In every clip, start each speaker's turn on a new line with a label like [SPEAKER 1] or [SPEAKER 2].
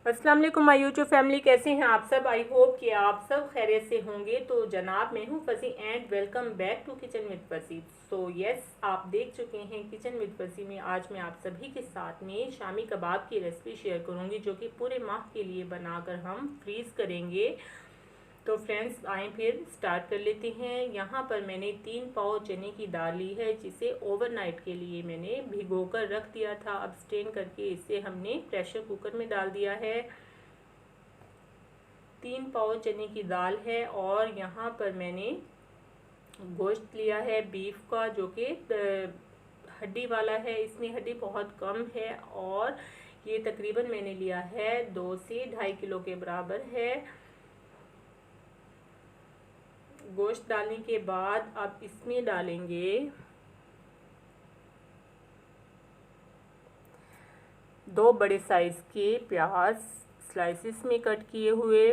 [SPEAKER 1] अस्सलाम वालेकुम my YouTube family, कैसे हैं आप सब। आई होप कि आप सब खैरियत से होंगे। तो जनाब, मैं हूं Fasi and welcome back to kitchen with Fasi. So yes, आप देख चुके हैं किचन विद फसी में। आज मैं आप सभी के साथ में शामी कबाब की रेसिपी शेयर करूंगी, जो कि पूरे माह के लिए बनाकर हम फ्रीज़ करेंगे। तो फ्रेंड्स, आए फिर स्टार्ट कर लेते हैं। यहाँ पर मैंने 3 पाव चने की दाल ली है, जिसे ओवरनाइट के लिए मैंने भिगोकर रख दिया था। अब स्ट्रेन करके इसे हमने प्रेशर कुकर में डाल दिया है। 3 पाव चने की दाल है और यहाँ पर मैंने गोश्त लिया है बीफ का, जो कि हड्डी वाला है। इसमें हड्डी बहुत कम है और ये तकरीबन मैंने लिया है 2 से 2.5 किलो के बराबर है। गोश्त डालने के बाद अब इसमें डालेंगे 2 बड़े साइज के प्याज स्लाइसिस में कट किए हुए,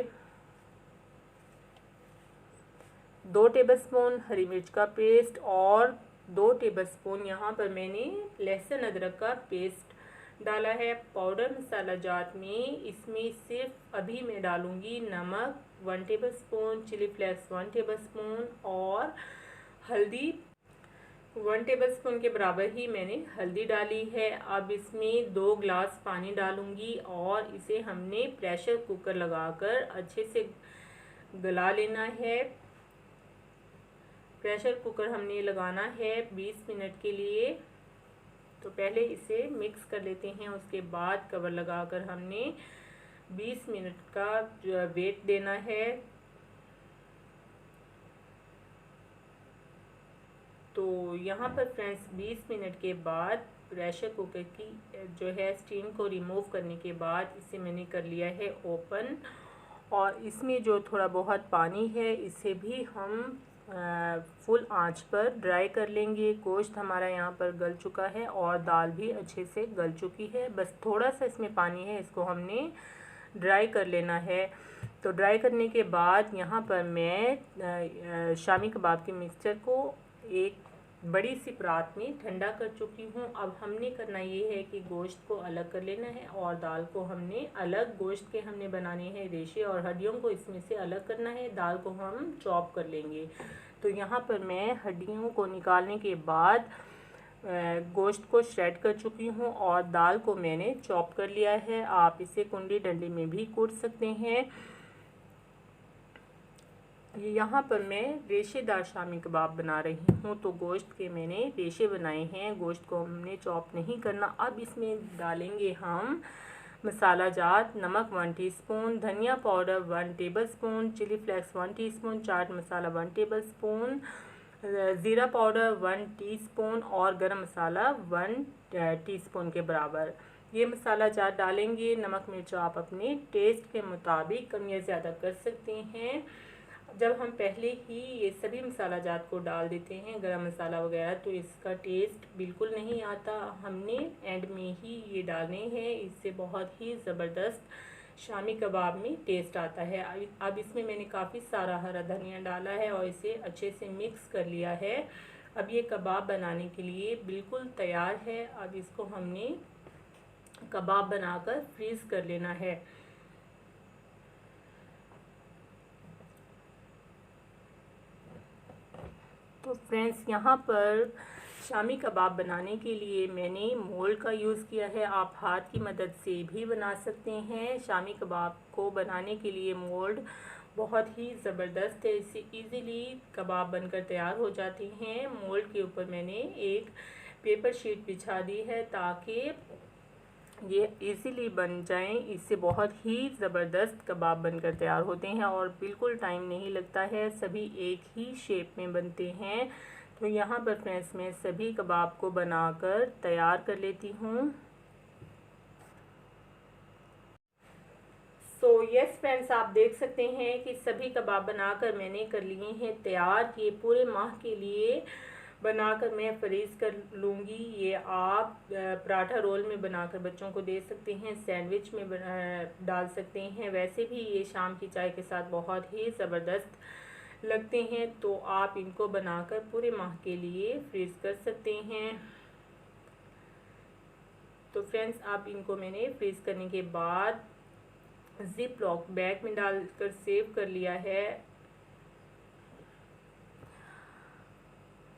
[SPEAKER 1] 2 टेबलस्पून हरी मिर्च का पेस्ट और 2 टेबलस्पून यहाँ पर मैंने लहसुन अदरक का पेस्ट डाला है। पाउडर मसाला जात में इसमें सिर्फ अभी मैं डालूंगी नमक 1 टेबलस्पून, चिली फ्लेक्स 1 टेबलस्पून और हल्दी 1 टेबलस्पून के बराबर ही मैंने हल्दी डाली है। अब इसमें 2 ग्लास पानी डालूंगी और इसे हमने प्रेशर कुकर लगाकर अच्छे से गला लेना है। प्रेशर कुकर हमने लगाना है 20 मिनट के लिए। तो पहले इसे मिक्स कर लेते हैं, उसके बाद कवर लगाकर हमने 20 मिनट का वेट देना है। तो यहाँ पर फ्रेंड्स 20 मिनट के बाद प्रेशर कुकर की जो है स्टीम को रिमूव करने के बाद इसे मैंने कर लिया है ओपन। और इसमें जो थोड़ा बहुत पानी है इसे भी हम फुल आंच पर ड्राई कर लेंगे। गोश्त हमारा यहाँ पर गल चुका है और दाल भी अच्छे से गल चुकी है। बस थोड़ा सा इसमें पानी है, इसको हमने ड्राई कर लेना है। तो ड्राई करने के बाद यहाँ पर मैं शामी कबाब के मिक्सचर को एक बड़ी सी परात में ठंडा कर चुकी हूँ। अब हमने करना ये है कि गोश्त को अलग कर लेना है और दाल को हमने अलग, गोश्त के हमने बनाने हैं रेशे और हड्डियों को इसमें से अलग करना है। दाल को हम चॉप कर लेंगे। तो यहाँ पर मैं हड्डियों को निकालने के बाद गोश्त को श्रेड कर चुकी हूँ और दाल को मैंने चॉप कर लिया है। आप इसे कुंडी डंडी में भी कूट सकते हैं। यहाँ पर मैं रेशेदार शामी कबाब बना रही हूँ, तो गोश्त के मैंने रेशे बनाए हैं। गोश्त को हमने चॉप नहीं करना। अब इसमें डालेंगे हम मसाला जात, नमक 1 टीस्पून, धनिया powder 1 tablespoon, chilli flakes 1 teaspoon, chaat masala 1 tablespoon, ज़ीरा पाउडर 1 टीस्पून और गरम मसाला 1 टीस्पून के बराबर ये मसाला जात डालेंगे। नमक मिर्च आप अपने टेस्ट के मुताबिक कम या ज़्यादा कर सकते हैं। जब हम पहले ही ये सभी मसाला जात को डाल देते हैं, गरम मसाला वगैरह, तो इसका टेस्ट बिल्कुल नहीं आता। हमने एंड में ही ये डालने हैं, इससे बहुत ही ज़बरदस्त शामी कबाब में टेस्ट आता है। अब इसमें मैंने काफ़ी सारा हरा धनिया डाला है और इसे अच्छे से मिक्स कर लिया है। अब ये कबाब बनाने के लिए बिल्कुल तैयार है। अब इसको हमने कबाब बनाकर फ्रीज़ कर लेना है। तो फ्रेंड्स, यहाँ पर शामी कबाब बनाने के लिए मैंने मोल्ड का यूज़ किया है। आप हाथ की मदद से भी बना सकते हैं। शामी कबाब को बनाने के लिए मोल्ड बहुत ही ज़बरदस्त है, इससे इजीली कबाब बनकर तैयार हो जाते हैं। मोल्ड के ऊपर मैंने एक पेपर शीट बिछा दी है ताकि ये इजीली बन जाएं। इससे बहुत ही ज़बरदस्त कबाब बनकर तैयार होते हैं और बिल्कुल टाइम नहीं लगता है। सभी एक ही शेप में बनते हैं। तो यहाँ पर फ्रेंड्स मैं सभी कबाब को बनाकर तैयार कर लेती हूँ। सो यस फ्रेंड्स, आप देख सकते हैं कि सभी कबाब बनाकर मैंने कर लिए हैं तैयार। ये पूरे माह के लिए बनाकर मैं फ्रीज़ कर लूँगी। ये आप पराठा रोल में बनाकर बच्चों को दे सकते हैं, सैंडविच में डाल सकते हैं। वैसे भी ये शाम की चाय के साथ बहुत ही ज़बरदस्त लगते हैं। तो आप इनको बनाकर पूरे माह के लिए फ्रीज़ कर सकते हैं। तो फ्रेंड्स, आप इनको मैंने फ्रीज़ करने के बाद जिप लॉक बैग में डालकर सेव कर लिया है।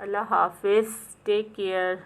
[SPEAKER 1] अल्लाह हाफिज़, टेक केयर।